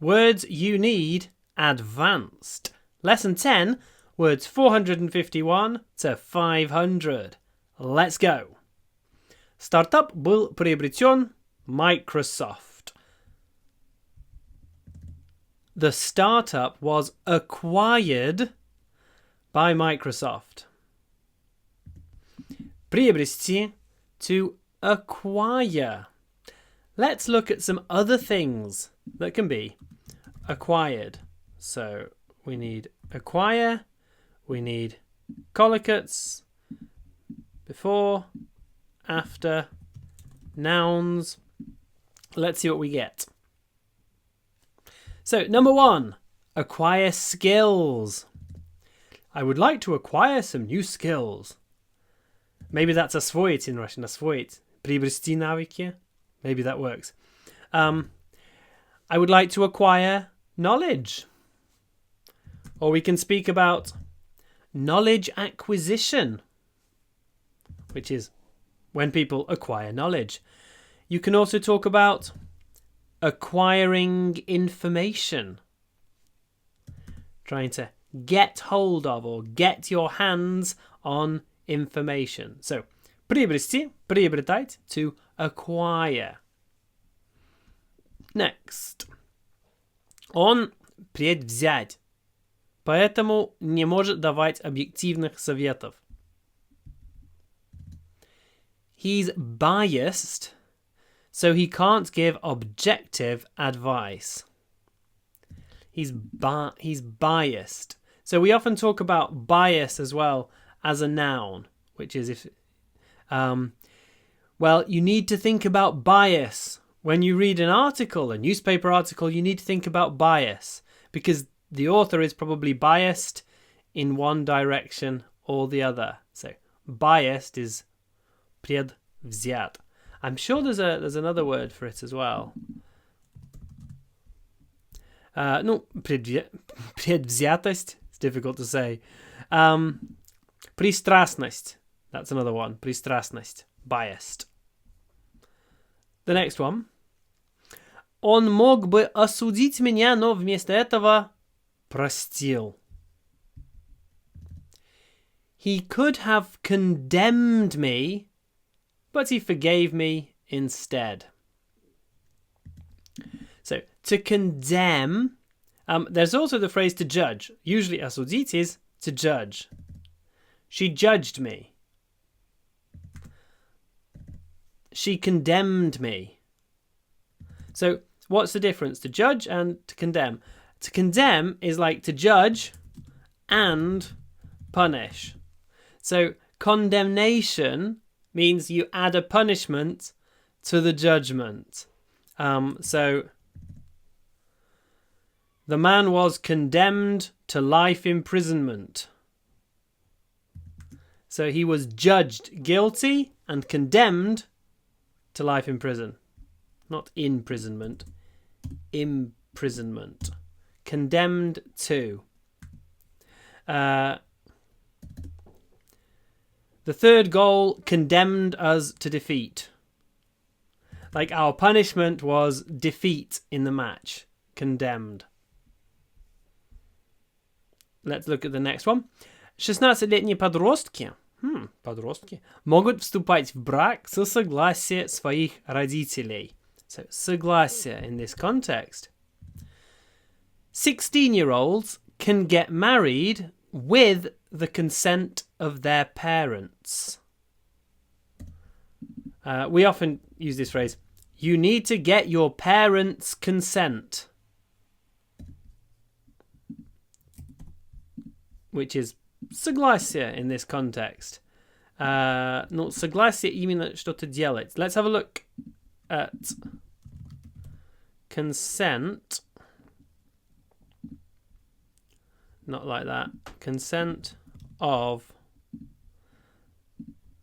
words you need advanced. Lesson 10, words 451 to 500. Let's go. Стартап был приобретен Microsoft. The startup was acquired by Microsoft. Приобрести, to acquire. Let's look at some other things that can be acquired. So we need acquire, we need collocates, before, after, nouns. Let's see what we get. So, number 1, acquire skills. I would like to acquire some new skills. Maybe that's освоить in Russian, освоить. Приобрести навыки. Maybe that works. I would like to acquire knowledge. Or we can speak about knowledge acquisition, which is when people acquire knowledge. You can also talk about acquiring information. Trying to get hold of or get your hands on information. So, приобрести, приобретать, to acquire. Next. Он предвзять, поэтому не может давать объективных советов. He's biased, so he can't give objective advice. He's biased. So we often talk about bias as well as a noun, which is if... well, you need to think about bias. When you read an article, a newspaper article, you need to think about bias because the author is probably biased in one direction or the other. So biased is предвзят. I'm sure there's another word for it as well. No, предвзятость. It's difficult to say. Пристрастность. That's another one. Пристрастность. Biased. The next one. Он мог бы осудить меня, но вместо этого простил. He could have condemned me, but he forgave me instead. So, to condemn, there's also the phrase to judge. Usually осудить is to judge. She judged me. She condemned me. So, what's the difference to judge and to condemn? To condemn is like to judge and punish. So, condemnation means you add a punishment to the judgment. So, the man was condemned to life imprisonment. So he was judged guilty and condemned to life in prison. Not imprisonment. Imprisonment. Condemned to. The third goal condemned us to defeat. Like our punishment was defeat in the match. Condemned. Let's look at the next one. 16-летние подростки, подростки могут вступать в брак со согласия своих родителей. So, согласие in this context. 16-year-olds can get married with the consent of their parents. We often use this phrase, you need to get your parents' consent. Which is согласие in this context. Ну, согласие именно что-то делать. Let's have a look at consent. Not like that. Consent of.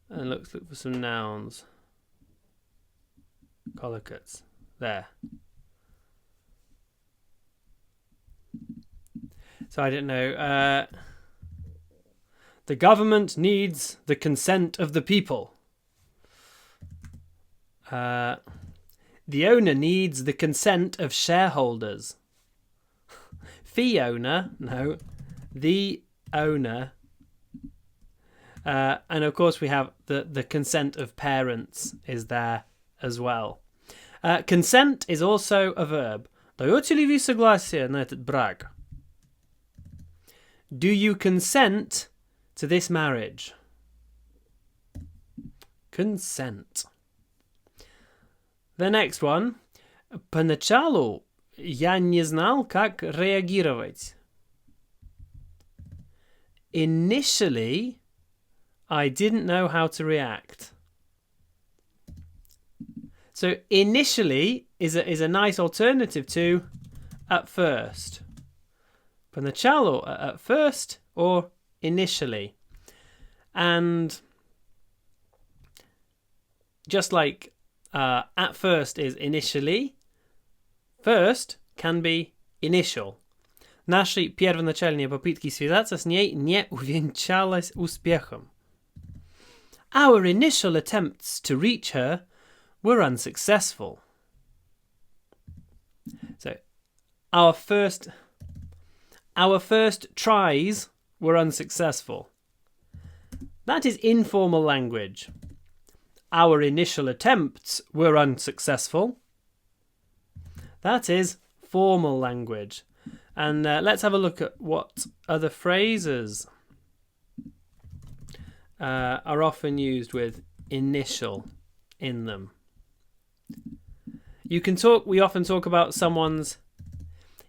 And look for some nouns. Collocates. There. So I don't know. The government needs the consent of the people. The owner needs the consent of shareholders. Fiona, no, the owner. And of course we have the consent of parents is there as well. Consent is also a verb. Даете ли вы согласие на этот брак? Do you consent to this marriage? Consent. The next one. Поначалу я не знал, как реагировать. Initially, I didn't know how to react. So initially is a nice alternative to at first. Поначалу, at first, or initially. And just like at first is initially, first can be initial. Наши первоначальные попытки связаться с ней не увенчались успехом. Our initial attempts to reach her were unsuccessful. So, our first tries were unsuccessful. That is informal language. Our initial attempts were unsuccessful. That is formal language. And let's have a look at what other phrases are often used with initial in them. We often talk about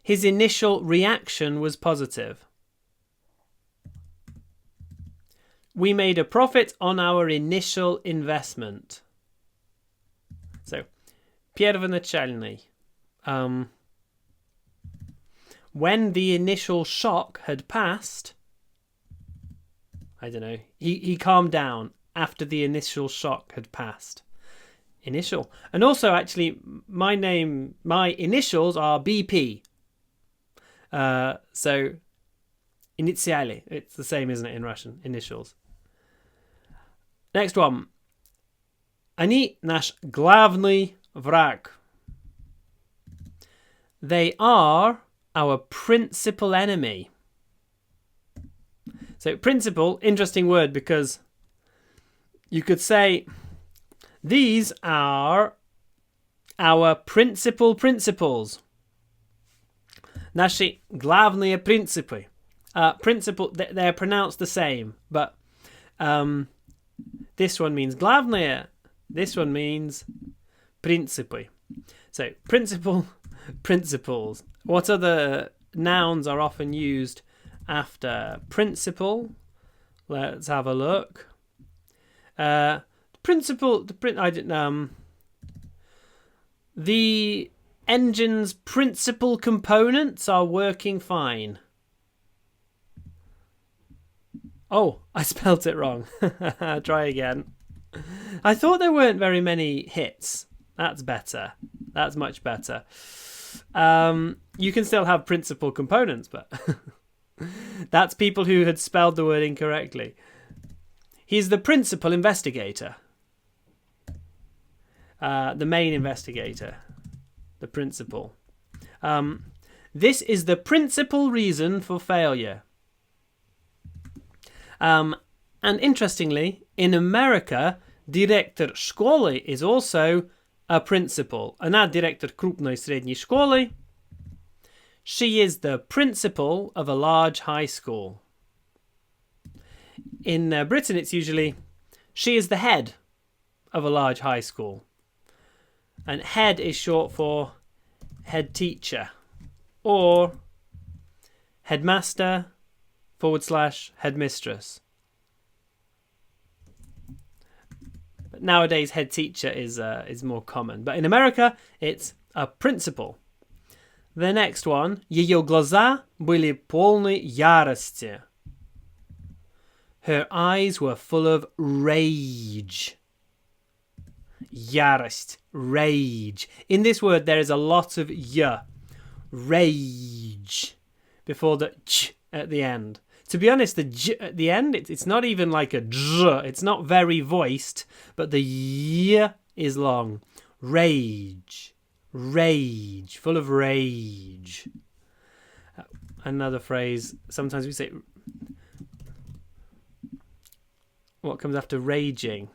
his initial reaction was positive. We made a profit on our initial investment. So, первоначальный. When the initial shock had passed, I don't know, he calmed down after the initial shock had passed. Initial. And also, actually, my initials are BP. So, iniziale. It's the same, isn't it, in Russian? Initials. Next one. Они наш главный враг. They are our principal enemy. So, principal, interesting word because you could say these are our principal principles. Наши главные принципы. Principle, they're pronounced the same, but this one means главные, this one means принципы. So, principal, principles. What other nouns are often used after principal? Let's have a look. The engine's principal components are working fine. Oh, I spelt it wrong. Try again. I thought there weren't very many hits. That's better. That's much better. You can still have principal components, but that's people who had spelled the word incorrectly. He's the principal investigator. The main investigator. The principal. This is the principal reason for failure. And interestingly, in America, директор школы is also a principal. Она директор крупной средней школы. She is the principal of a large high school. In Britain, it's usually she is the head of a large high school. And head is short for head teacher or headmaster / headmistress. But nowadays, head teacher is more common. But in America, it's a principal. The next one. Ее глаза были полны ярости. Her eyes were full of rage. Ярость, rage. In this word, there is a lot of y. Rage. Before the ch at the end. To be honest, the j at the end, it's not even like a dr. It's not very voiced, but the y is long. Rage. Rage. Full of rage. another phrase. Sometimes we say, what comes after raging?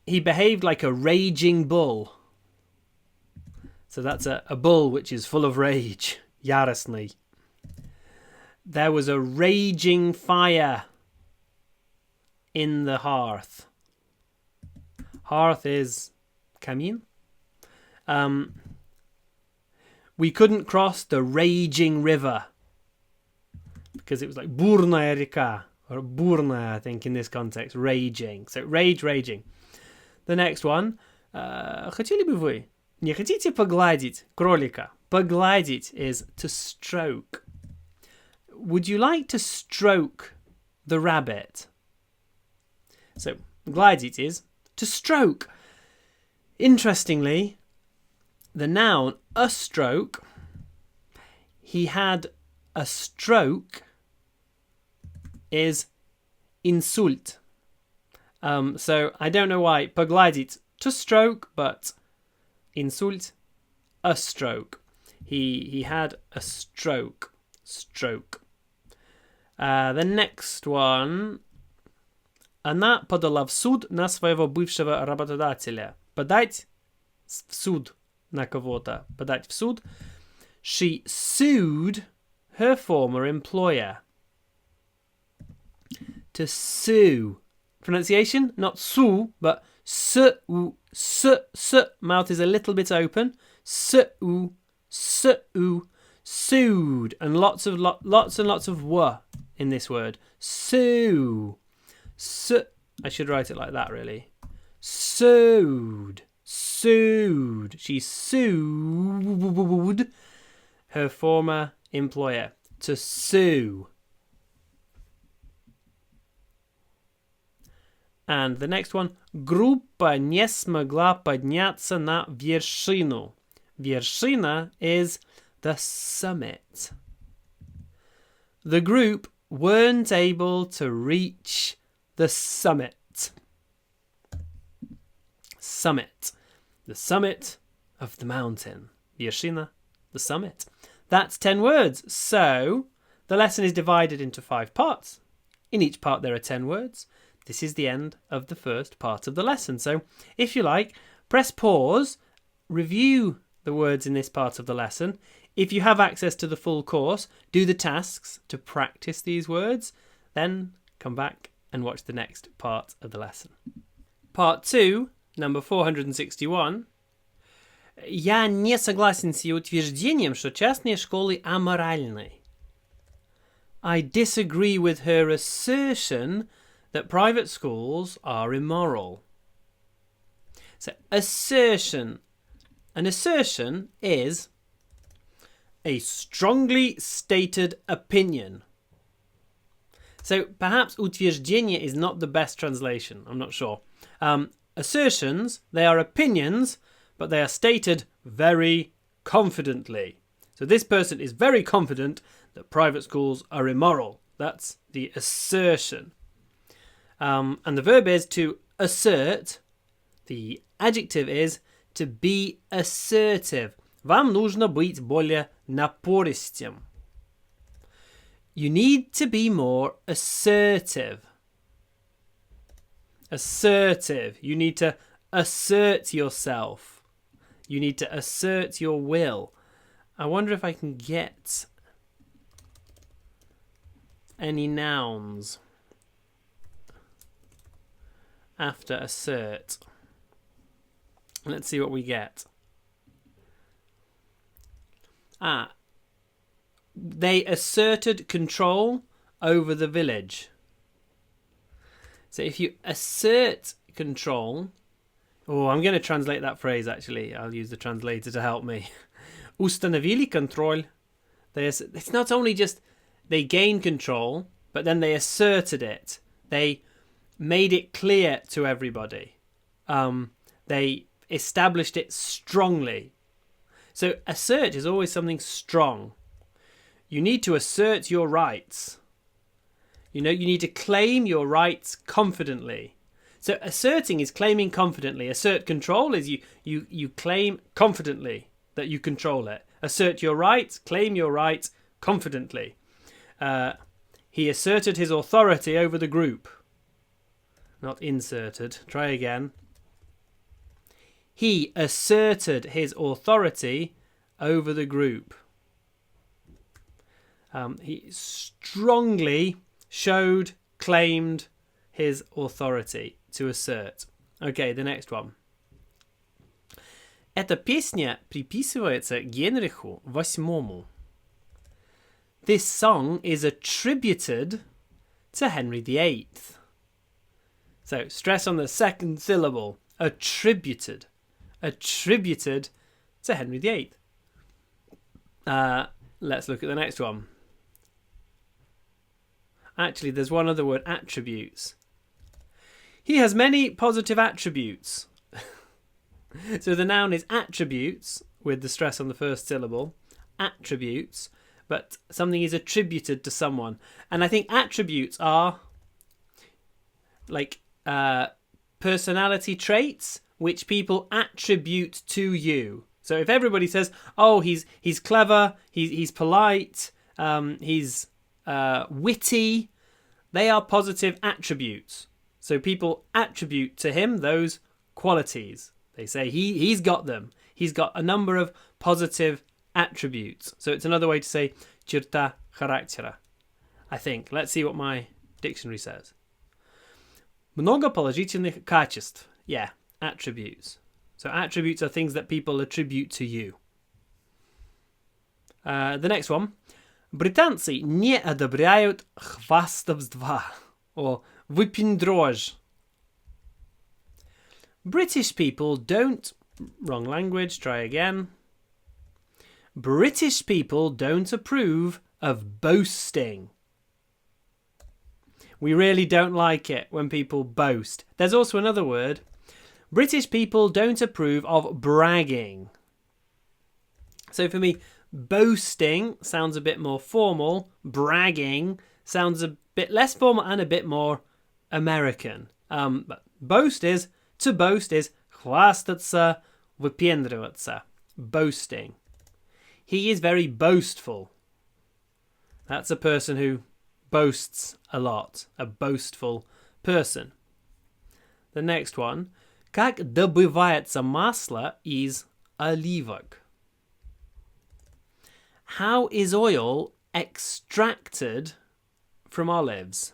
He behaved like a raging bull. So that's a bull which is full of rage. Яростный. There was a raging fire in the hearth. Hearth is камин. We couldn't cross the raging river because it was like бурная река, or бурная, I think, in this context, raging. So raging. The next one. Хотели бы вы? Не хотите погладить кролика? Погладить is to stroke. Would you like to stroke the rabbit? So gладить is to stroke. Interestingly, the noun a stroke, he had a stroke, is insult. So I don't know why погладить to stroke, but insult a stroke. He had a stroke. The next one. Она подала в суд на своего бывшего работодателя. Подать в суд на кого-то. Подать в суд. She sued her former employer. To sue. Pronunciation, not sue, but su. Mouth is a little bit open. Su. Sued. And lots and lots of w in this word. Sue. I should write it like that, really. Sued. She sued her former employer. To sue. And the next one. Группа не смогла подняться на вершину. Вершина is the summit. The group weren't able to reach the summit. The summit of the mountain. Вершина, the summit. That's 10 words. So the lesson is divided into 5 parts. In each part there are 10 words. This is the end of the first part of the lesson. So if you like, press pause, review the words in this part of the lesson. If you have access to the full course, do the tasks to practice these words, then come back and watch the next part of the lesson. Part 2, number 461. Я не согласен с ее утверждением, что частные школы аморальны. I disagree with her assertion that private schools are immoral. So, assertion. An assertion is a strongly stated opinion. So perhaps утверждение is not the best translation. I'm not sure. Assertions, they are opinions, but they are stated very confidently. So this person is very confident that private schools are immoral. That's the assertion. And the verb is to assert. The adjective is to be assertive. Вам нужно быть более напористым. You need to be more assertive. Assertive. You need to assert yourself. You need to assert your will. I wonder if I can get any nouns after assert. Let's see what we get. They asserted control over the village. So if you assert control... I'm going to translate that phrase, actually. I'll use the translator to help me. Установили контроль. It's not only just they gained control, but then they asserted it. They made it clear to everybody. They established it strongly. So assert is always something strong. You need to assert your rights. You need to claim your rights confidently. So asserting is claiming confidently. Assert control is you claim confidently. that you control it. Assert your right, claim your right confidently. He asserted his authority over the group. Not inserted. Try again. He asserted his authority over the group. He strongly showed, claimed his authority. To assert. Okay, the next one. Эта песня приписывается Генриху VIII. This song is attributed to Henry VIII. So, stress on the second syllable. Attributed. Attributed to Henry VIII. Let's look at the next one. Actually, there's one other word, attributes. He has many positive attributes. So the noun is attributes, with the stress on the first syllable. Attributes. But something is attributed to someone. And I think attributes are like personality traits which people attribute to you. So if everybody says, oh, he's clever, he's polite, he's witty, they are positive attributes. So people attribute to him those qualities. They say he's got them. He's got a number of positive attributes. So it's another way to say черта характера, I think. Let's see what my dictionary says. Много положительных качеств. Yeah, attributes. So attributes are things that people attribute to you. The next one. Британцы не одобряют хвастовства. Or выпендрёж. British people don't... Wrong language, try again. British people don't approve of boasting. We really don't like it when people boast. There's also another word. British people don't approve of bragging. So for me, boasting sounds a bit more formal. Bragging sounds a bit less formal and a bit more American. But to boast is хвастаться, выпендриваться. Boasting. He is very boastful. That's a person who boasts a lot. A boastful person. The next one. Как добывается масло из оливок? How is oil extracted from olives?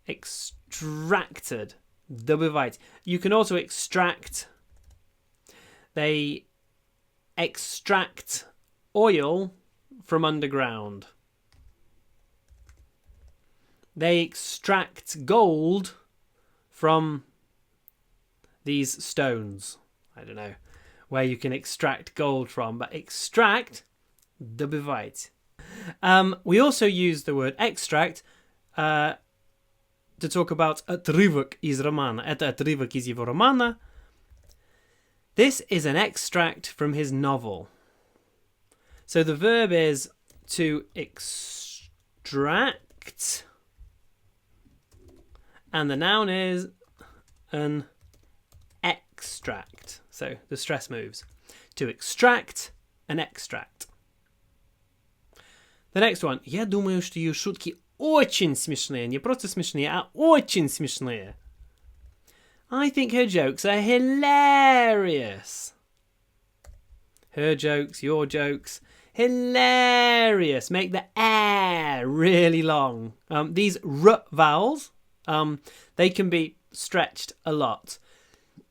Extracted. Добывать. You can also extract. They extract oil from underground. They extract gold from these stones. I don't know where you can extract gold from, but extract, добывать. We also use the word extract to talk about отрывок из романа. Это отрывок из его романа. This is an extract from his novel. So the verb is to extract, and the noun is an extract. So the stress moves. To extract, an extract. The next one. Я думаю, что ее шутки очень смешные. Не просто смешные, а очень смешные. I think her jokes are hilarious. Her jokes, your jokes, hilarious. Make the air really long. These r vowels, they can be stretched a lot.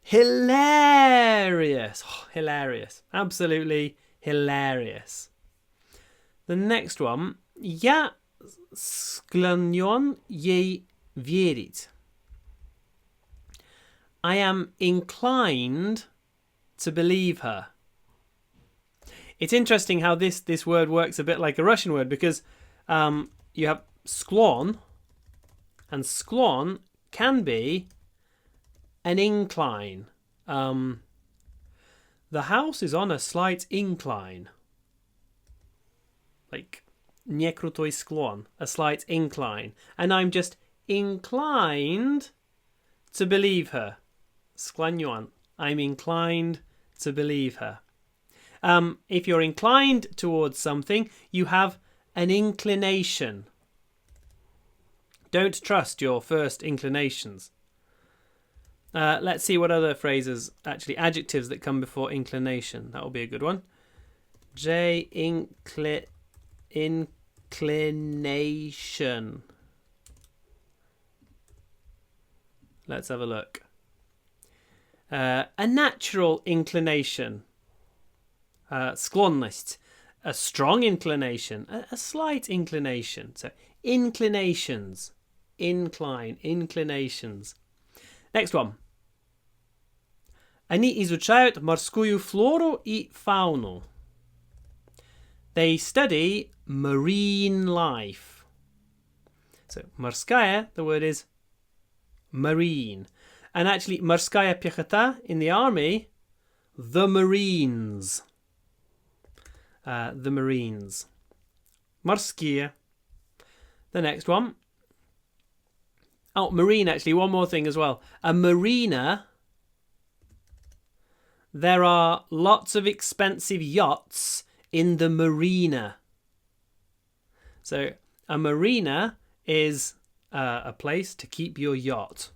Hilarious. Oh, hilarious. Absolutely hilarious. The next one. Я склонен ей верить. I am inclined to believe her. It's interesting how this word works a bit like a Russian word, because you have sklon, and sklon can be an incline. The house is on a slight incline. Like, nie kruтой sklon, a slight incline. And I'm just inclined to believe her. Sklonion. I'm inclined to believe her. If you're inclined towards something, you have an inclination. Don't trust your first inclinations. Let's see what other phrases, actually adjectives that come before inclination. That will be a good one. Inclination. Let's have a look. A natural inclination. Skłonność. A strong inclination. A slight inclination. So inclinations. Incline. Inclinations. Next one. Они изучают морскую флору и фауну. They study marine life. So, морская, the word is marine. And actually, морская пехота in the army, the Marines. The Marines. Морские. The next one. Oh, marine, actually, one more thing as well. A marina, there are lots of expensive yachts in the marina. So, a marina is a place to keep your yacht.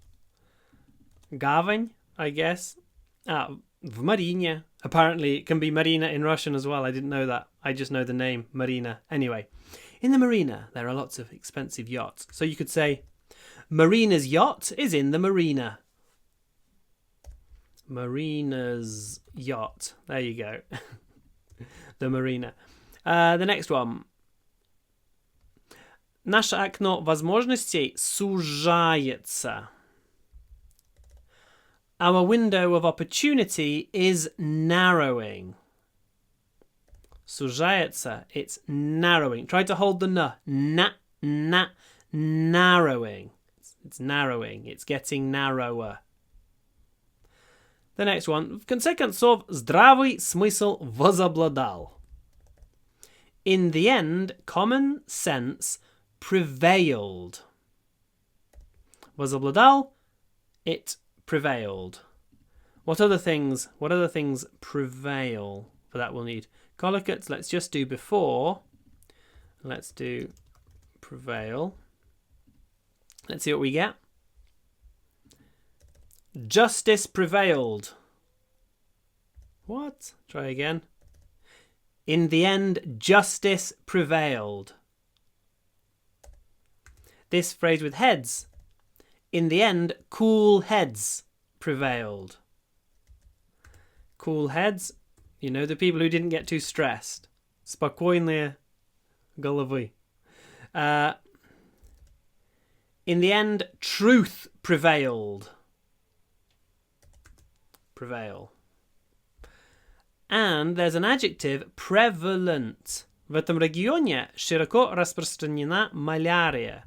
Gavань, I guess. В Marinie. Apparently, it can be marina in Russian as well. I didn't know that. I just know the name, marina. Anyway, in the marina, there are lots of expensive yachts. So you could say, Marina's yacht is in the marina. Marina's yacht. There you go. The marina. The next one. Наше окно возможностей сужается. Our window of opportunity is narrowing. Сужается. It's narrowing. Try to hold the n. Narrowing. It's narrowing. It's getting narrower. The next one. В конце концов, здравый смысл возобладал. In the end, common sense prevailed. Возобладал, it prevailed. What other things prevail? For that we'll need collocates. Let's just do before. Let's do prevail. Let's see what we get. Justice prevailed. What? Try again. In the end, justice prevailed. This phrase with heads. In the end, cool heads prevailed. Cool heads, you know, the people who didn't get too stressed. Спокойные головы. In the end, truth prevailed. Prevail. And there's an adjective, prevalent. В этом регионе широко распространена малярия.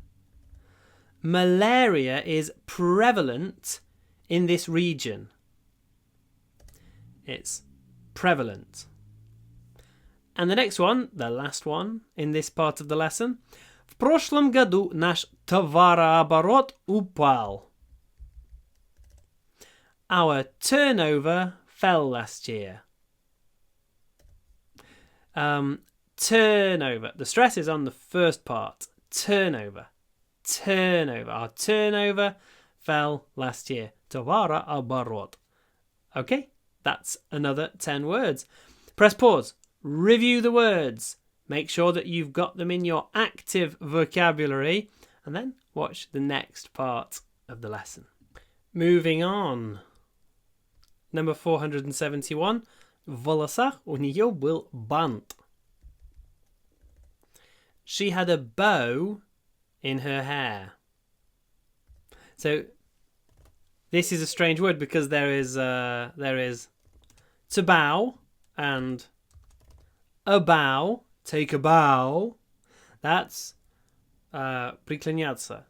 Malaria is prevalent in this region. It's prevalent. And the next one, the last one in this part of the lesson. В прошлом году наш товарооборот упал. Our turnover fell last year. Turnover. The stress is on the first part. Turnover. Our turnover fell last year. Товарооборот. Okay, that's another 10 words. Press pause. Review the words. Make sure that you've got them in your active vocabulary. And then watch the next part of the lesson. Moving on. Number 471. В волосах у нее был бант. She had a bow in her hair. So this is a strange word because there is to bow and a bow. Take a bow. That's прикляняться.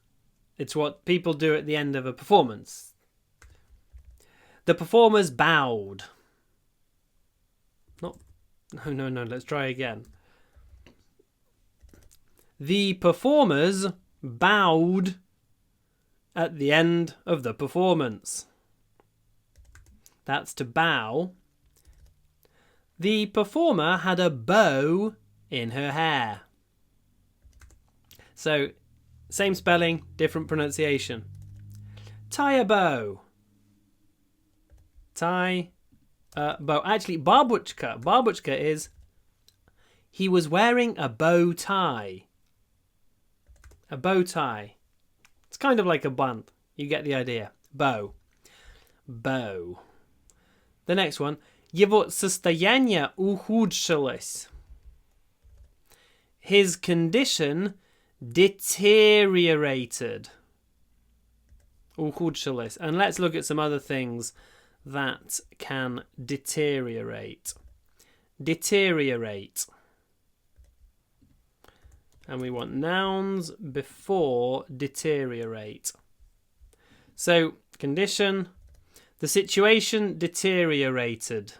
It's what people do at the end of a performance. The performers bowed. No, let's try again. The performers bowed at the end of the performance. That's to bow. The performer had a bow in her hair. So, same spelling, different pronunciation. Tie a bow. Tie a bow. Actually, babushka. Babushka is he was wearing a bow tie. A bow tie. It's kind of like a band. You get the idea. Bow. Bow. The next one. Его состояние ухудшилось. His condition deteriorated. Ухудшилось. And let's look at some other things that can deteriorate. Deteriorate. And we want nouns before deteriorate. So, condition, the situation deteriorated.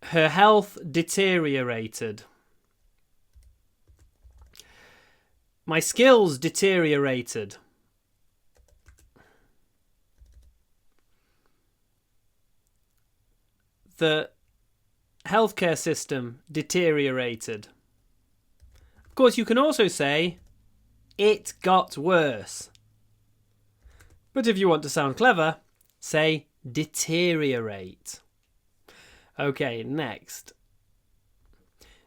Her health deteriorated. My skills deteriorated. The healthcare system deteriorated. Of course, you can also say, it got worse. But if you want to sound clever, say deteriorate. Okay, next.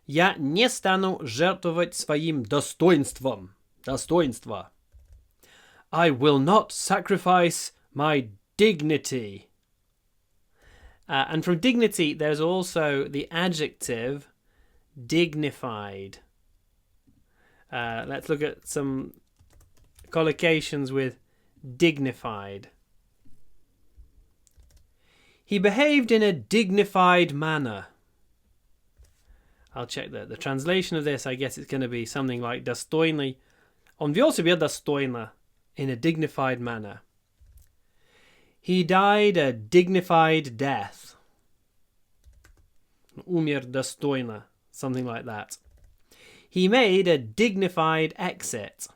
Я не стану жертвовать своим достоинством. Достоинство. I will not sacrifice my dignity. And from dignity, there's also the adjective dignified. Let's look at some collocations with dignified. He behaved in a dignified manner. I'll check the translation of this. I guess it's going to be something like достойный. Он вел себя достойно, in a dignified manner. He died a dignified death. Умер достойно, something like that. He made a dignified exit.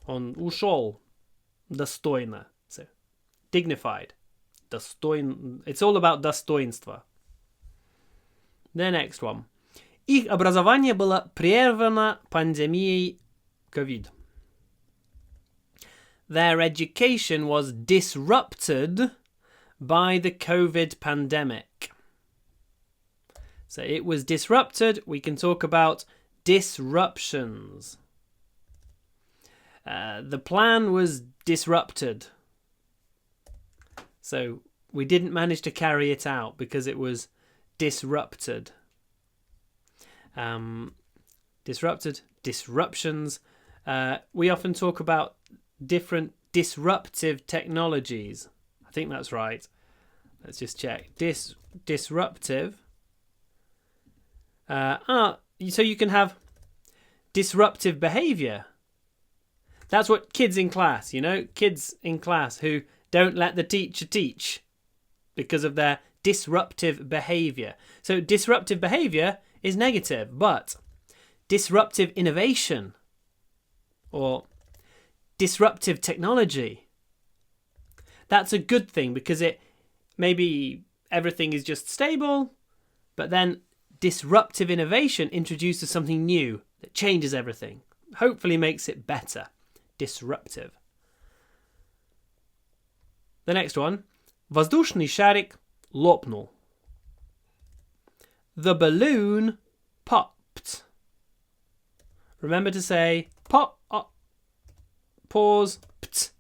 Он ушел достойно. So, dignified. It's all about достоинство. The next one. Их образование было прервано пандемией COVID. Their education was disrupted by the COVID pandemic. So it was disrupted. We can talk about disruptions. The plan was disrupted. So we didn't manage to carry it out because it was disrupted. Disrupted, disruptions. We often talk about different disruptive technologies. I think that's right. Let's just check. Disruptive. So you can have disruptive behavior. That's what kids in class, kids in class who don't let the teacher teach because of their disruptive behavior. So disruptive behavior is negative, but disruptive innovation or disruptive technology, that's a good thing because it maybe everything is just stable, but then disruptive innovation introduces something new that changes everything, hopefully makes it better. Disruptive. The next one. Воздушный шарик лопнул. The balloon popped. Remember to say pop, pause, pt,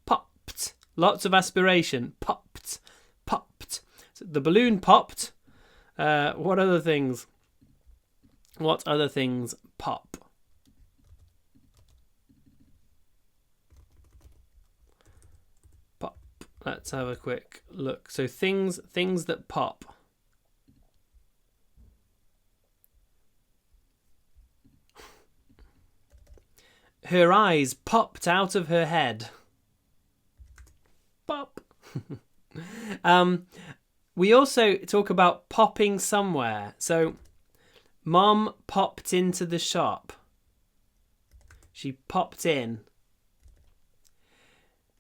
popped. Lots of aspiration. Popped, popped. So the balloon popped. What other things? What other things pop? Pop. Let's have a quick look. So things that pop. Her eyes popped out of her head. Pop. We also talk about popping somewhere. So, Mom popped into the shop. She popped in.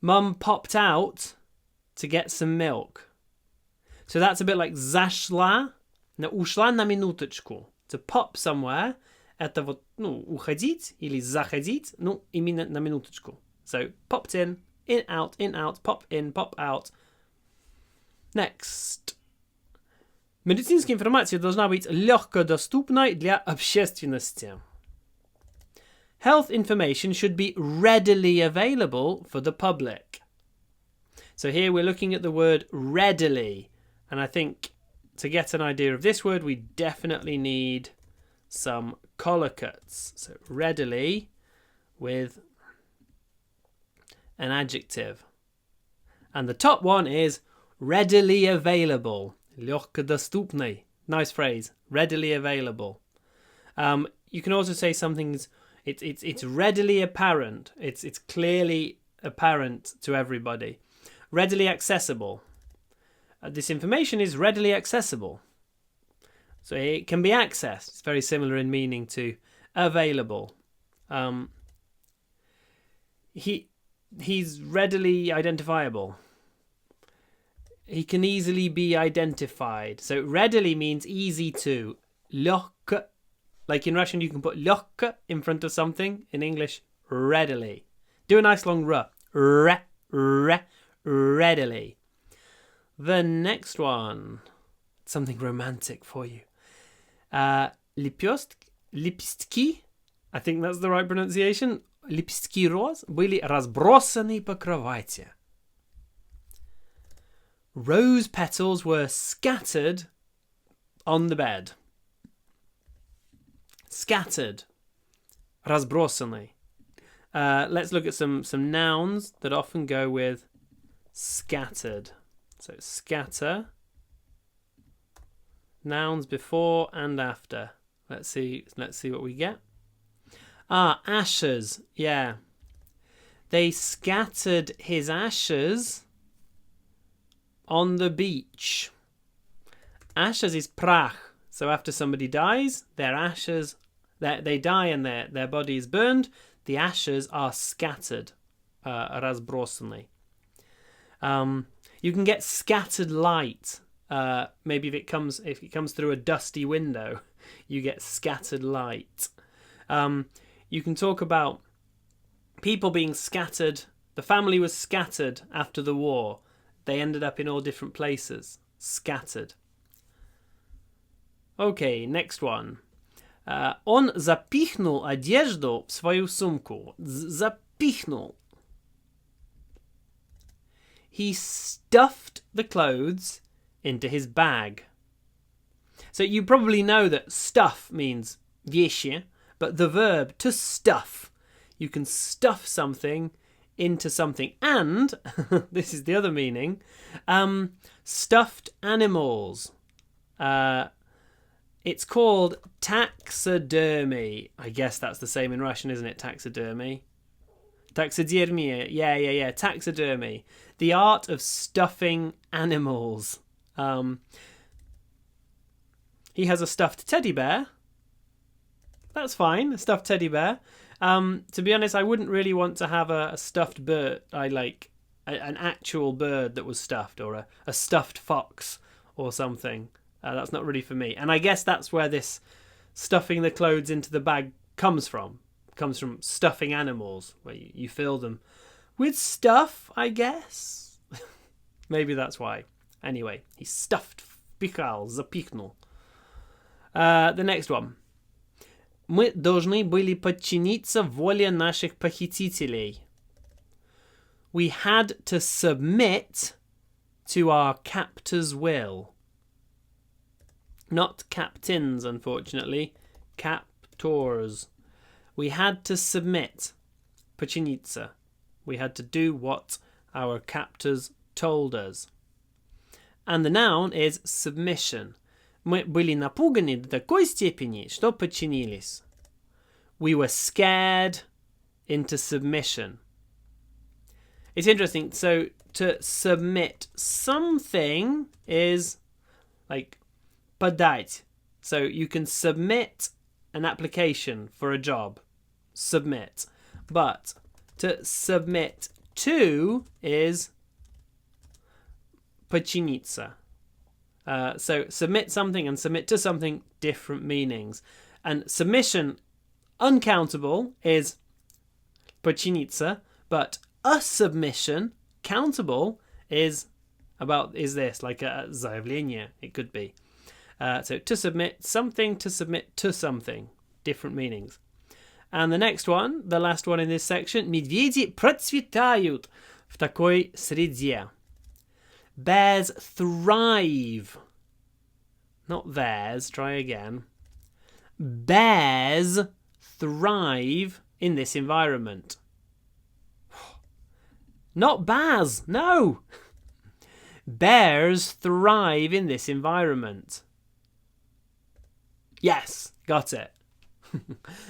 Mum popped out to get some milk. So that's a bit like зашла, ушла на минуточку. To pop somewhere, это вот, уходить или заходить, именно на минуточку. So, popped in, out, pop in, pop out. Next. Медицинская информация должна быть легкодоступной для общественности. Health information should be readily available for the public. So here we're looking at the word readily. And I think to get an idea of this word, we definitely need some collocates. So readily with an adjective. And the top one is readily available. Легкодоступный. Nice phrase. Readily available. You can also say something's it's readily apparent. It's clearly apparent to everybody. Readily accessible. This information is readily accessible. So it can be accessed. It's very similar in meaning to available. He's readily identifiable. He can easily be identified. So readily means easy to. Легко. Like in Russian, you can put легко in front of something. In English, readily. Do a nice long r. Readily. The next one. Something romantic for you. Лепестки. I think that's the right pronunciation. Лепестки роз были разбросаны по кровати. Rose petals were scattered on the bed. Scattered. Разбросаны. Let's look at some nouns that often go with scattered. So scatter. Nouns before and after. Let's see what we get. Ashes. Yeah. They scattered his ashes on the beach. Ashes is prach. So after somebody dies, their ashes, they die and their body is burned. The ashes are scattered. Разбросаны. You can get scattered light. Maybe if it comes through a dusty window, you get scattered light. You can talk about people being scattered. The family was scattered after the war. They ended up in all different places. Scattered. Okay, next one. Он запихнул одежду в свою сумку. Запихнул. He stuffed the clothes into his bag. So you probably know that stuff means вещи, but the verb to stuff, you can stuff something into something. And, this is the other meaning, stuffed animals. It's called taxidermy. I guess that's the same in Russian, isn't it? Taxidermy. Taxidermy. Yeah. Taxidermy. The art of stuffing animals. He has a stuffed teddy bear. That's fine, a stuffed teddy bear. To be honest, I wouldn't really want to have a stuffed bird. I like an actual bird that was stuffed, or a stuffed fox or something. That's not really for me. And I guess that's where this stuffing the clothes into the bag comes from. It comes from stuffing animals, where you fill them with stuff, I guess. Maybe that's why. Anyway, he stuffed пихал, запихнул. The next one. Мы должны были подчиниться воле наших похитителей. We had to submit to our captor's will. Not captains, unfortunately. Captors. We had to submit. Подчиниться. We had to do what our captors told us. And the noun is submission. Мы были напуганы до такой степени, что подчинились. We were scared into submission. It's interesting. So to submit something is like подать. So you can submit an application for a job. Submit. But to submit to is подчиниться. So submit something and submit to something, different meanings. And submission, uncountable, is podчиниться, but a submission, countable, is this, like a заявление, it could be. So to submit something, to submit to something, different meanings. And the next one, the last one in this section, медведи процветают в такой среде. Bears thrive. Not theirs, try again. Bears thrive in this environment. Not Baz, no! Bears thrive in this environment. Yes, got it.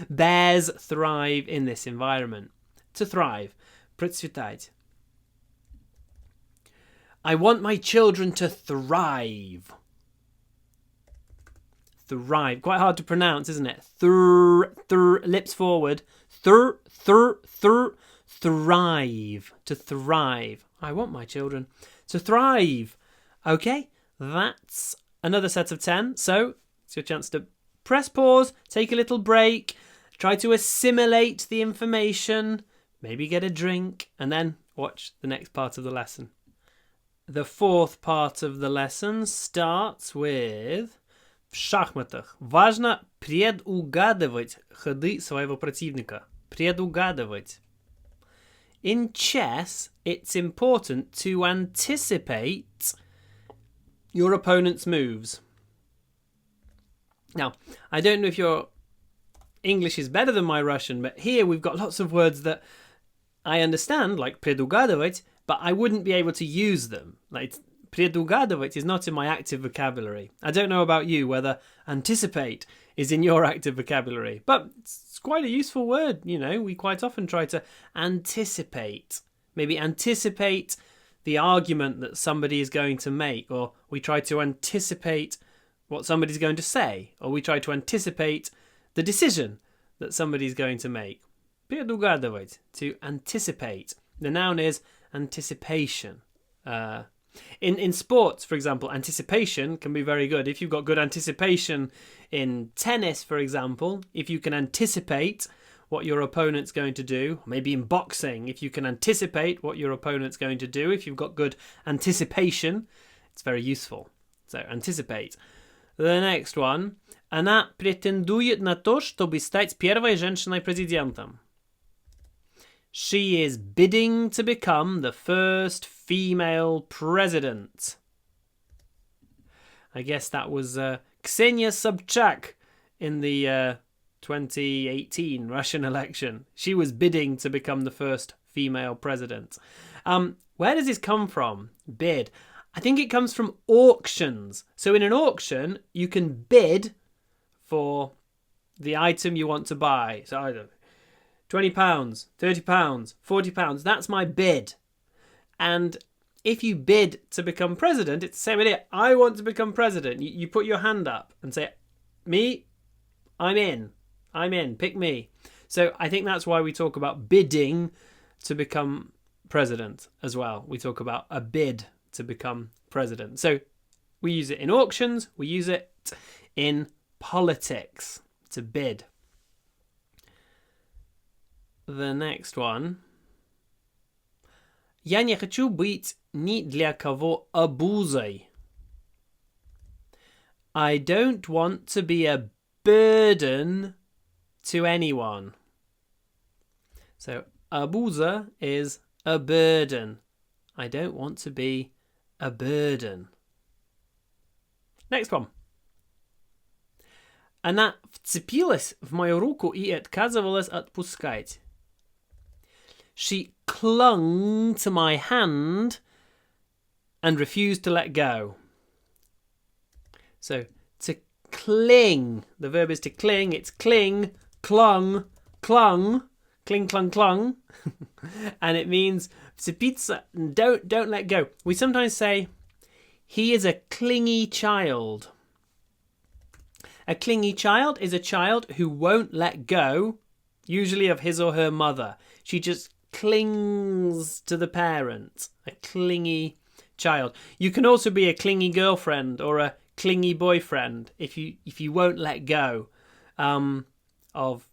Bears thrive in this environment. To thrive. Процветать. I want my children to thrive. Thrive. Quite hard to pronounce, isn't it? Lips forward. Thrive. To thrive. I want my children to thrive. Okay, that's another set of 10. So it's your chance to press pause, take a little break, try to assimilate the information, maybe get a drink, and then watch the next part of the lesson. The fourth part of the lesson starts with в шахматах. Важно предугадывать ходы своего противника. Предугадывать. In chess, it's important to anticipate your opponent's moves. Now, I don't know if your English is better than my Russian, but here we've got lots of words that I understand, like предугадывать, but I wouldn't be able to use them. Like предугадывать is not in my active vocabulary. I don't know about you whether anticipate is in your active vocabulary, but it's quite a useful word. You know, we quite often try to anticipate. Maybe anticipate the argument that somebody is going to make, or we try to anticipate what somebody's going to say, or we try to anticipate the decision that somebody's going to make. Предугадывать, to anticipate. The noun is anticipation. In sports, for example, anticipation can be very good. If you've got good anticipation in tennis, for example, if you can anticipate what your opponent's going to do, maybe in boxing, if you can anticipate what your opponent's going to do, if you've got good anticipation, it's very useful. So, anticipate. The next one. Она претендует на то, чтобы стать первой женщиной-президентом. She is bidding to become the first female president. I guess that was Ksenia Sobchak in the 2018 Russian election. She was bidding to become the first female president. Where does this come from? Bid. I think it comes from auctions. So in an auction, you can bid for the item you want to buy. So I don't know, £20, £30, £40. That's my bid. And if you bid to become president, it's the same idea. I want to become president. You put your hand up and say, me, I'm in, pick me. So I think that's why we talk about bidding to become president as well. We talk about a bid to become president. So we use it in auctions. We use it in politics, to bid. The next one. Я не хочу быть ни для кого обузой. I don't want to be a burden to anyone. So, обуза is a burden. I don't want to be a burden. Next one. Она вцепилась в мою руку и отказывалась отпускать. She clung to my hand and refused to let go. So, to cling. The verb is to cling. It's cling, clung, clung, cling, clung, clung. And it means вцепиться, don't let go. We sometimes say, he is a clingy child. A clingy child is a child who won't let go, usually of his or her mother. She just clings to the parent. A clingy child. You can also be a clingy girlfriend or a clingy boyfriend if you won't let go of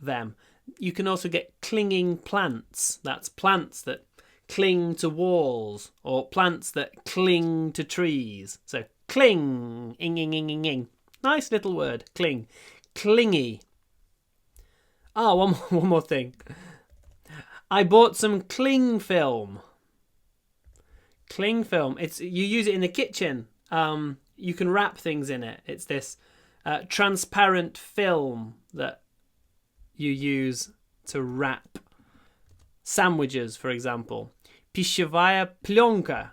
them. You can also get clinging plants. That's plants that cling to walls or plants that cling to trees. So cling, ing, ing, ing, ing, ing. Nice little word, cling. Clingy. One more thing. I bought some cling film. Cling film. You use it in the kitchen. You can wrap things in it. It's this transparent film that you use to wrap sandwiches, for example. Пищевая пленка.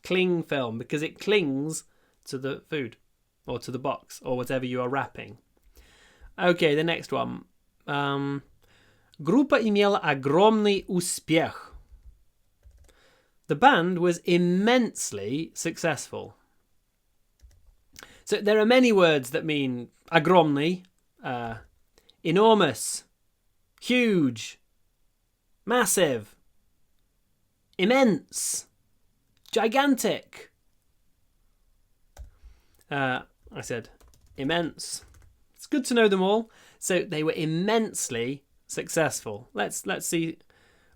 Cling film, because it clings to the food or to the box or whatever you are wrapping. Okay, the next one. Группа имела огромный успех. The band was immensely successful. So there are many words that mean огромный, enormous, huge, massive, immense, gigantic. I said immense. It's good to know them all. So they were immensely successful. Let's see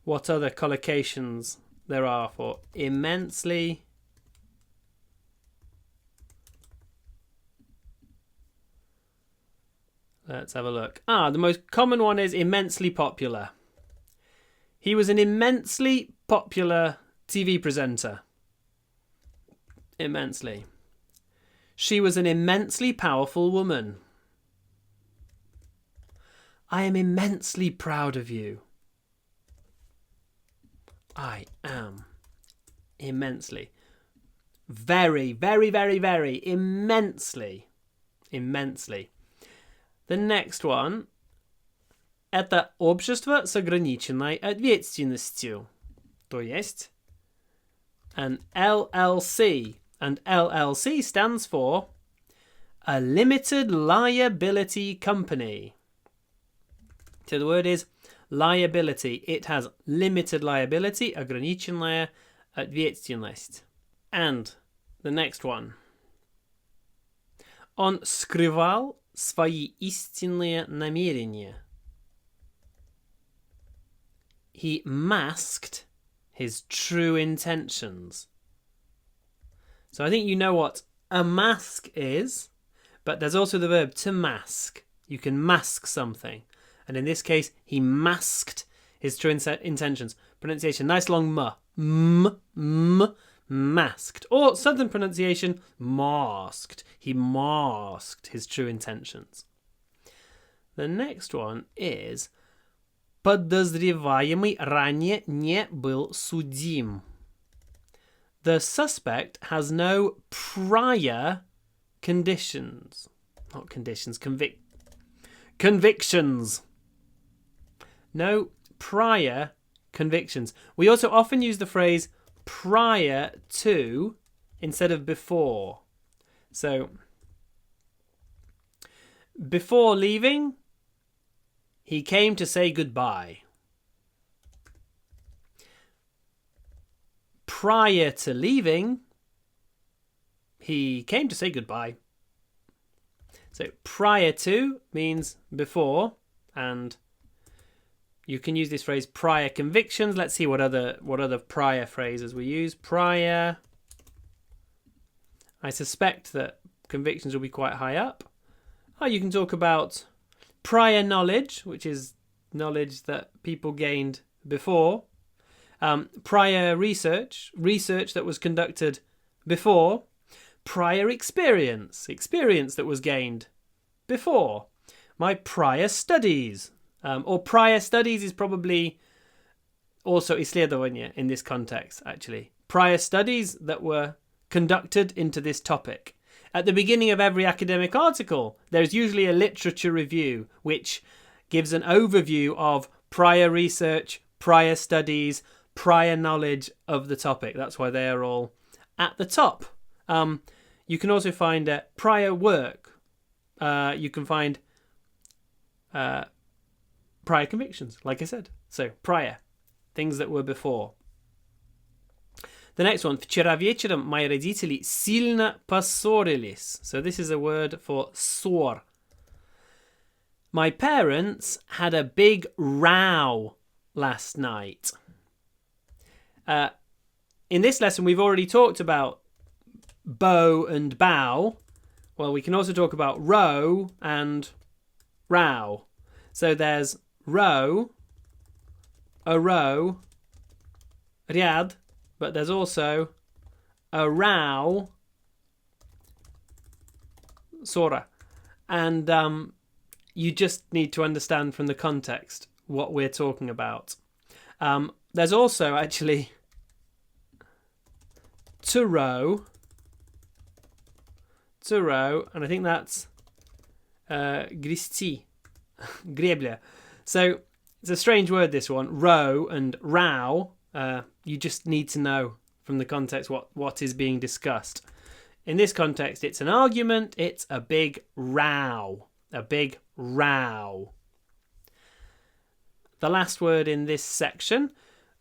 what other collocations there are for immensely. Let's have a look. The most common one is immensely popular. He was an immensely popular TV presenter. Immensely. She was an immensely powerful woman. I am immensely proud of you. I am immensely. Very, very, very, very, immensely. Immensely. The next one. Это общество с ограниченной ответственностью. То есть an LLC. And LLC stands for a limited liability company. So the word is liability. It has limited liability, ограниченная ответственность. And the next one. Он скрывал свои истинные намерения. He masked his true intentions. So I think you know what a mask is, but there's also the verb to mask. You can mask something. And in this case, he masked his true intentions. Pronunciation, nice long m, masked. Or southern pronunciation, masked. He masked his true intentions. The next one is подозреваемый ранее не был судим. The suspect has no prior conditions. Not conditions, convictions. No prior convictions. We also often use the phrase prior to instead of before. So, before leaving, he came to say goodbye. Prior to leaving, he came to say goodbye. So prior to means before, and you can use this phrase prior convictions. Let's see what other prior phrases we use. Prior. I suspect that convictions will be quite high up. You can talk about prior knowledge, which is knowledge that people gained before. Prior research that was conducted before. Prior experience that was gained before. My prior studies. Or prior studies is probably also исследование in this context, actually. Prior studies that were conducted into this topic. At the beginning of every academic article, there's usually a literature review which gives an overview of prior research, prior studies, prior knowledge of the topic. That's why they are all at the top. You can also find prior work. You can find prior convictions, like I said. So prior, things that were before. The next one. Вчера вечером мои родители сильно поссорились. So this is a word for ссор. My parents had a big row last night. In this lesson, we've already talked about bow and bow. Well, we can also talk about row and row. So there's row, a row, riad, but there's also a row, sora. And you just need to understand from the context what we're talking about. There's also actually to row, and I think that's gristi, greble. So it's a strange word, this one, row and row. You just need to know from the context what is being discussed. In this context, it's an argument, it's a big row. A big row. The last word in this section.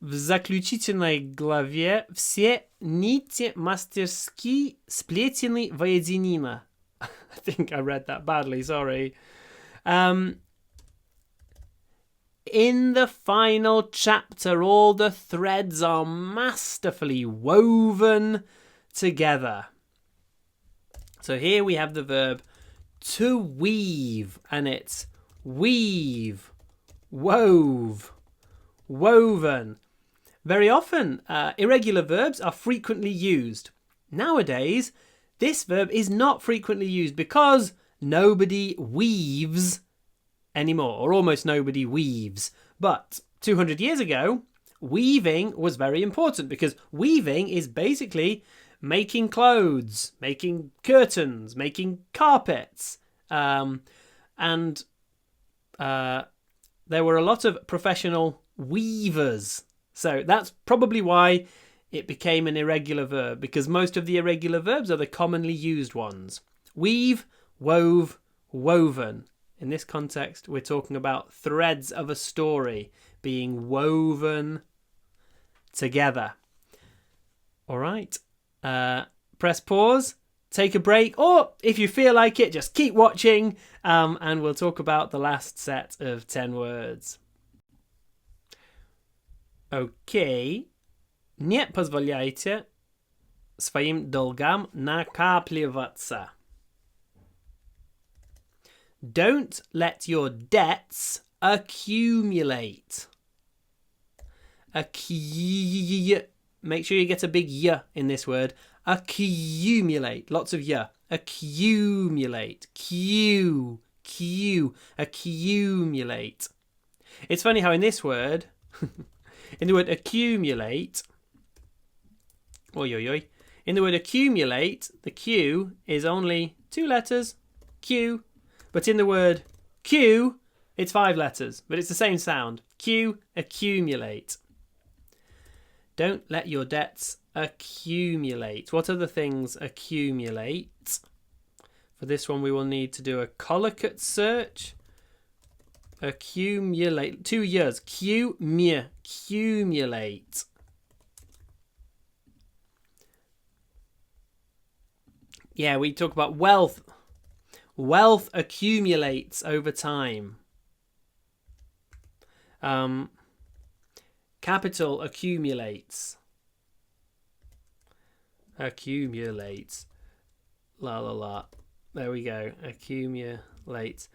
В заключительной главе все нити мастерски сплетены воедино. I think I read that badly, sorry. In the final chapter, all the threads are masterfully woven together. So here we have the verb to weave, and it's weave, wove, woven. Very often, irregular verbs are frequently used. Nowadays, this verb is not frequently used because nobody weaves anymore, or almost nobody weaves. But 200 years ago, weaving was very important because weaving is basically making clothes, making curtains, making carpets. And there were a lot of professional weavers. So that's probably why it became an irregular verb, because most of the irregular verbs are the commonly used ones. Weave, wove, woven. In this context, we're talking about threads of a story being woven together. All right. Press pause, take a break, or if you feel like it, just keep watching, and we'll talk about the last set of 10 words. Okay. Не позволяйте своим долгам накапливаться. Don't let your debts accumulate. Make sure you get a big y in this word. Accumulate. Lots of y. Accumulate. Accumulate. It's funny how in this word, in the word accumulate, in the word accumulate, the Q is only 2 letters, Q. But in the word Q, it's 5 letters, but it's the same sound. Q, accumulate. Don't let your debts accumulate. What other things accumulate? For this one, we will need to do a colloquial search. Accumulate. 2 years. Accumulate. Yeah, we talk about wealth. Wealth accumulates over time. Capital accumulates. Accumulates. La la la. There we go. Accumulates.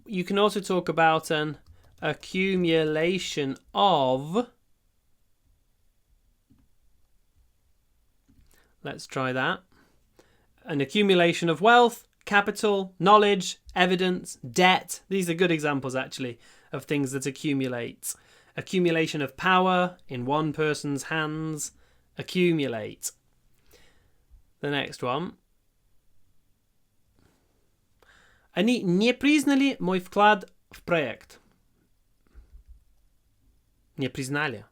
You can also talk about an accumulation of. Let's try that. An accumulation of wealth, capital, knowledge, evidence, debt. These are good examples, actually, of things that accumulate. Accumulation of power in one person's hands. Accumulate. The next one. Они не признали мой вклад в проект. Не признали.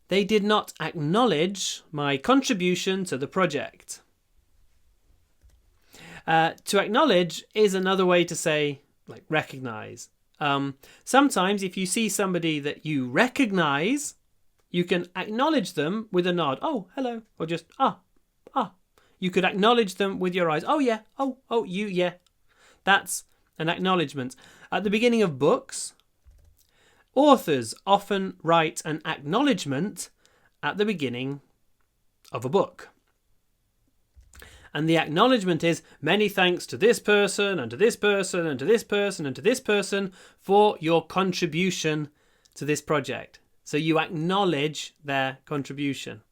They did not acknowledge my contribution to the project. To acknowledge is another way to say, like, recognize. Sometimes if you see somebody that you recognize, You can acknowledge them with a nod. Oh, hello. Or just, ah. You could acknowledge them with your eyes. Oh, yeah. Oh, you, yeah. That's an acknowledgement. At the beginning of books, authors often write an acknowledgement at the beginning of a book. And the acknowledgement is, many thanks to this person and to this person and to this person and to this person for your contribution to this project. So you acknowledge their contribution.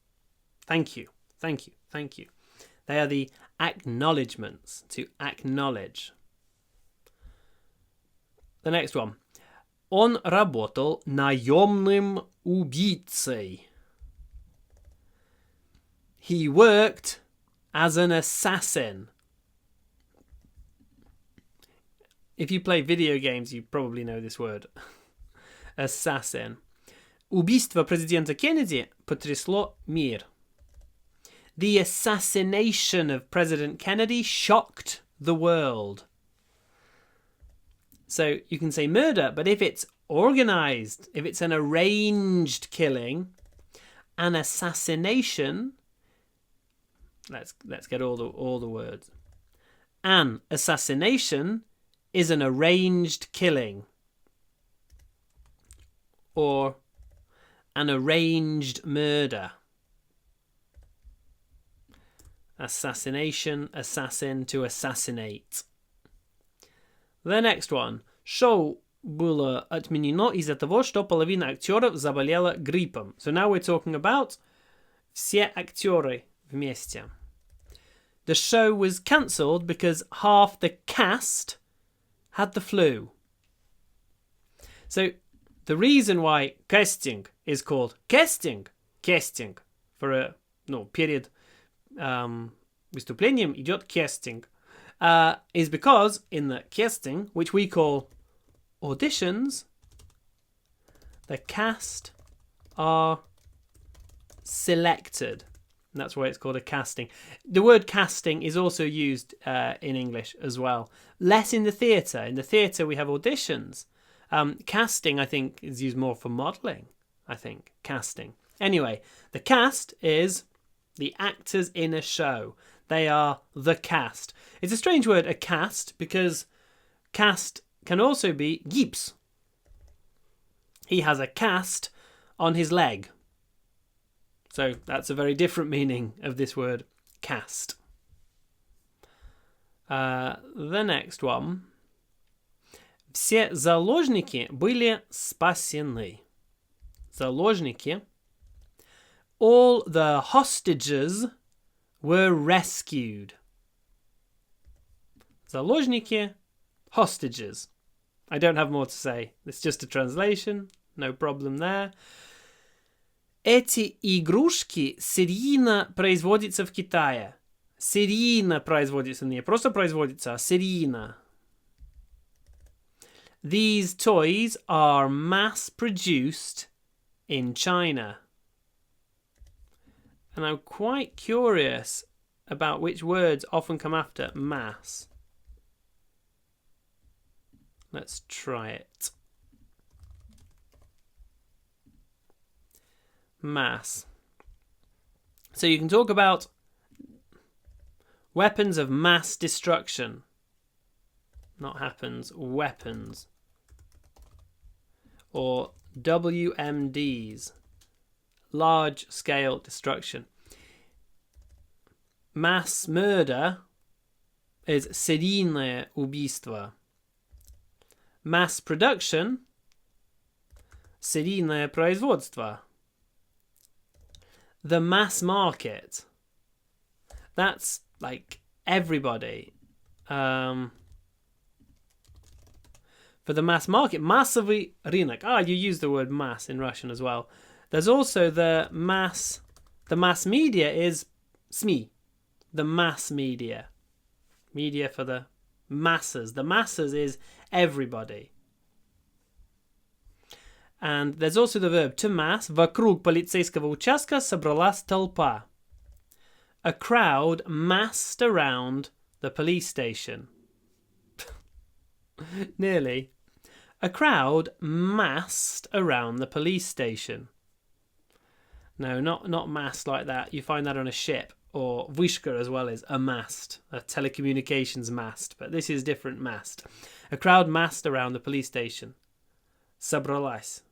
Thank you, thank you, thank you. They are the acknowledgements, to acknowledge. The next one. Он работал наемным убийцей. He worked as an assassin. If you play video games, you probably know this word. Assassin. Убийство президента Кеннеди потрясло мир. The assassination of President Kennedy shocked the world. So you can say murder, but if it's organized, if it's an arranged killing, an assassination, let's get all the words. An assassination is an arranged killing, or an arranged murder. Assassination, assassin, to assassinate. The next one. Шоу было отменено из-за того, что половина актеров заболела гриппом. So now we're talking about все актеры вместе. The show was cancelled because half the cast had the flu. So the reason why casting is called casting for a перед выступлением идет casting, is because in the casting, which we call auditions, the cast are selected. And that's why it's called a casting. The word casting is also used in English as well. Less in the theatre. In the theatre we have auditions. Casting, I think, is used more for modelling. I think, casting. Anyway, the cast is the actors in a show. They are the cast. It's a strange word, a cast, because cast can also be gips. He has a cast on his leg. So that's a very different meaning of this word, cast. The next one. Все заложники были спасены. Заложники. All the hostages were rescued. Заложники, hostages. I don't have more to say. It's just a translation. No problem there. Эти игрушки серийно производятся в Китае. Серийно производятся, не просто производятся, а серийно. These toys are mass-produced in China. And I'm quite curious about which words often come after mass. Let's try it. Mass. So you can talk about weapons of mass destruction. Not happens, weapons. Or WMDs. Large-scale destruction. Mass murder is серийное убийство. Mass production, серийное производство. The mass market, that's like everybody. For the mass market, массовый рынок. You use the word mass in Russian as well. There's also the mass media is СМИ, the mass media. Media for the masses. The masses is everybody. And there's also the verb to mass. Вокруг полицейского участка собралась толпа. A crowd massed around the police station. Nearly. A crowd massed around the police station. No, not mast like that. You find that on a ship. Or wishka as well is a mast, a telecommunications mast. But this is different mast. A crowd massed around the police station. Собралась.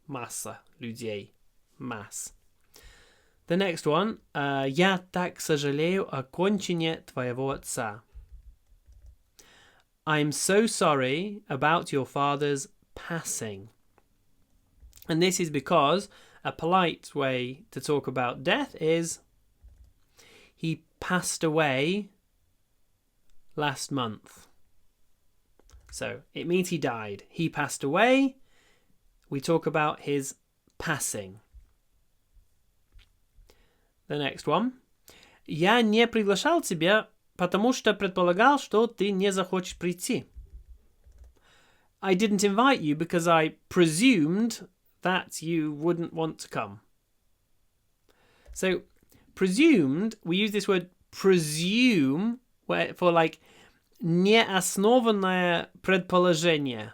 Масса людей. Mass. The next one. Я так сожалею о кончине твоего отца. I'm so sorry about your father's passing. And this is because a polite way to talk about death is he passed away last month. So it means he died. He passed away. We talk about his passing. The next one. Я не приглашал тебя, потому что предполагал, что ты не захочешь прийти. I didn't invite you because I presumed that you wouldn't want to come. So, presumed, we use this word presume for like неоснованное предположение.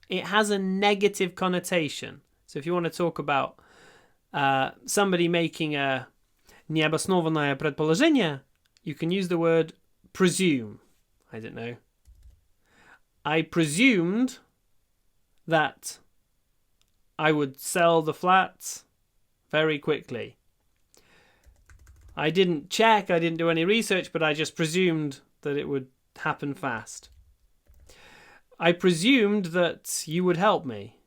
It has a negative connotation. So if you want to talk about somebody making a необоснованное предположение, you can use the word presume. I don't know. I presumed that I would sell the flats very quickly. I didn't check, I didn't do any research, but I just presumed that it would happen fast. I presumed that you would help me.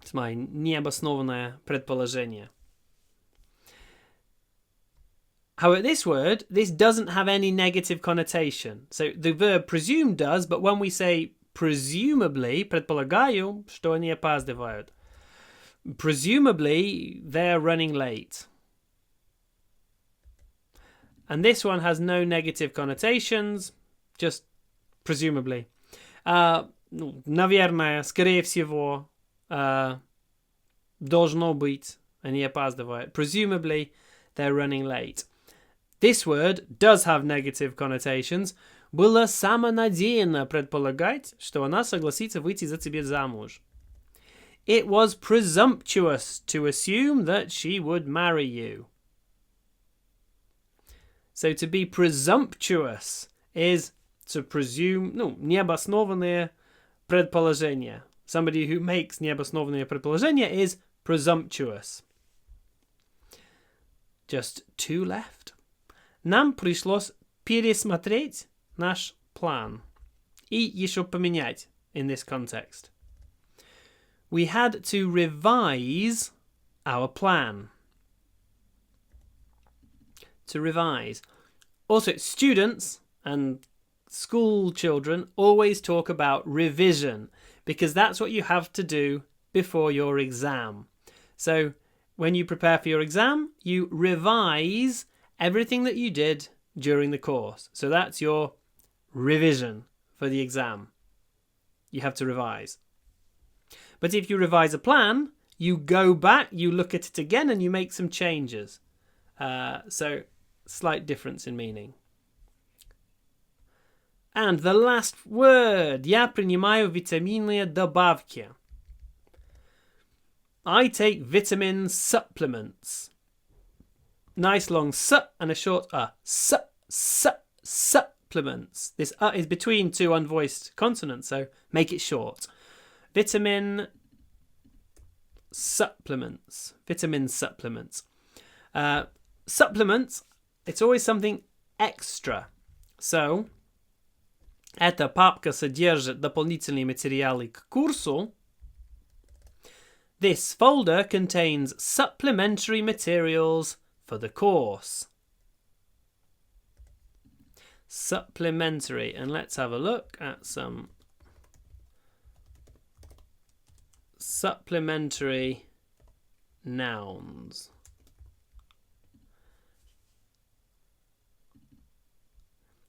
It's my необоснованное предположение. However, this word, this doesn't have any negative connotation. So the verb presume does, but when we say presumably, предполагаю, что они опаздывают. Presumably, they're running late. And this one has no negative connotations, just presumably. Наверное, скорее всего, должно быть, они опаздывают. Presumably, they're running late. This word does have negative connotations. Было самонадеянно предполагать, что она согласится выйти за тебя замуж. It was presumptuous to assume that she would marry you. So to be presumptuous is to presume, необоснованное предположение. Somebody who makes необоснованное предположение is presumptuous. Just 2 left. Нам пришлось пересмотреть наш план. И еще поменять in this context. We had to revise our plan. To revise. Also, students and school children always talk about revision because that's what you have to do before your exam. So, when you prepare for your exam, you revise everything that you did during the course. So that's your revision for the exam. You have to revise. But if you revise a plan, you go back, you look at it again, and you make some changes. So, slight difference in meaning. And the last word. Я принимаю витаминные добавки. I take vitamin supplements. Nice long s and a short supplements. This is between 2 unvoiced consonants, so make it short. Vitamin supplements. Vitamin supplements. Supplements, it's always something extra. So, эта папка содержит дополнительные материалы к курсу. This folder contains supplementary materials for the course. Supplementary. And let's have a look at some supplementary nouns.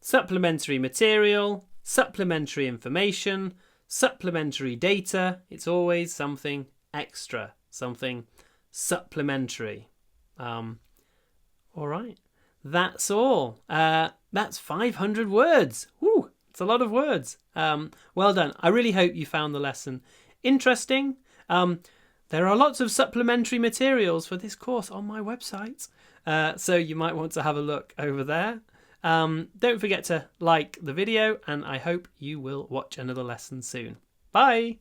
Supplementary material, supplementary information, supplementary data. It's always something extra, something supplementary. All right, that's all. That's 500 words. Woo, it's a lot of words. Well done. I really hope you found the lesson interesting. There are lots of supplementary materials for this course on my website, so you might want to have a look over there. Don't forget to like the video, and I hope you will watch another lesson soon. Bye!